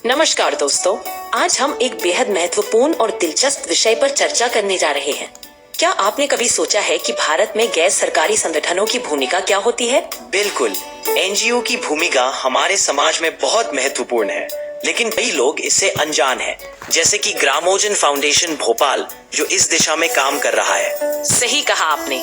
नमस्कार दोस्तों, आज हम एक बेहद महत्वपूर्ण और दिलचस्प विषय पर चर्चा करने जा रहे हैं। क्या आपने कभी सोचा है कि भारत में गैर सरकारी संगठनों की भूमिका क्या होती है? बिल्कुल, एनजीओ की भूमिका हमारे समाज में बहुत महत्वपूर्ण है, लेकिन कई लोग इससे अनजान हैं, जैसे कि ग्रामोजन फाउंडेशन भोपाल, जो इस दिशा में काम कर रहा है। सही कहा आपने।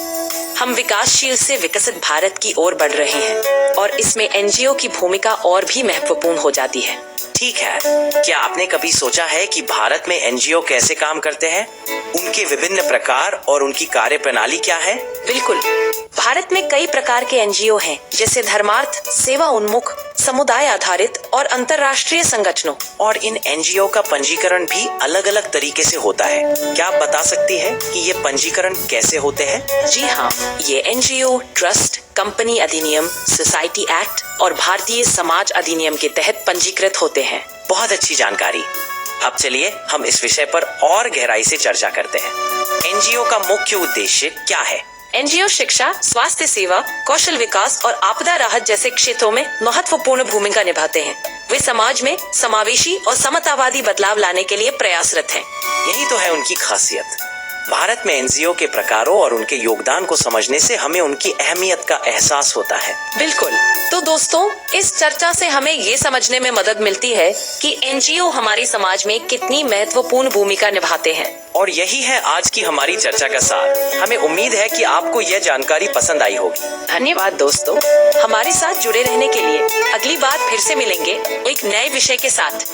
हम विकासशील से विकसित भारत की ओर बढ़ रहे हैं और इसमें एनजीओ की भूमिका और भी महत्वपूर्ण हो जाती है। ठीक है, क्या आपने कभी सोचा है कि भारत में एनजीओ कैसे काम करते हैं, उनके विभिन्न प्रकार और उनकी कार्यप्रणाली क्या है? बिल्कुल, भारत में कई प्रकार के एनजीओ हैं, जैसे धर्मार्थ, सेवा उन्मुख, समुदाय आधारित और अंतर्राष्ट्रीय संगठनों। और इन एनजीओ का पंजीकरण भी अलग अलग तरीके से होता है। क्या आप बता सकती है कि ये पंजीकरण कैसे होते हैं? जी हाँ, ये एनजीओ ट्रस्ट, कंपनी अधिनियम, सोसाइटी एक्ट और भारतीय समाज अधिनियम के तहत पंजीकृत होते हैं। बहुत अच्छी जानकारी। अब चलिए हम इस विषय पर और गहराई से चर्चा करते हैं। एनजीओ का मुख्य उद्देश्य क्या है? एनजीओ शिक्षा, स्वास्थ्य सेवा, कौशल विकास और आपदा राहत जैसे क्षेत्रों में महत्वपूर्ण भूमिका निभाते हैं। वे समाज में समावेशी और समतावादी बदलाव लाने के लिए प्रयासरत हैं। यही तो है उनकी खासियत। भारत में एनजीओ के प्रकारों और उनके योगदान को समझने से हमें उनकी अहमियत का एहसास होता है। बिल्कुल। तो दोस्तों, इस चर्चा से हमें ये समझने में मदद मिलती है कि एनजीओ हमारे समाज में कितनी महत्वपूर्ण भूमिका निभाते हैं। और यही है आज की हमारी चर्चा का सार। हमें उम्मीद है कि आपको यह जानकारी पसंद आई होगी। धन्यवाद दोस्तों, हमारे साथ जुड़े रहने के लिए। अगली बार फिर से मिलेंगे एक नए विषय के साथ।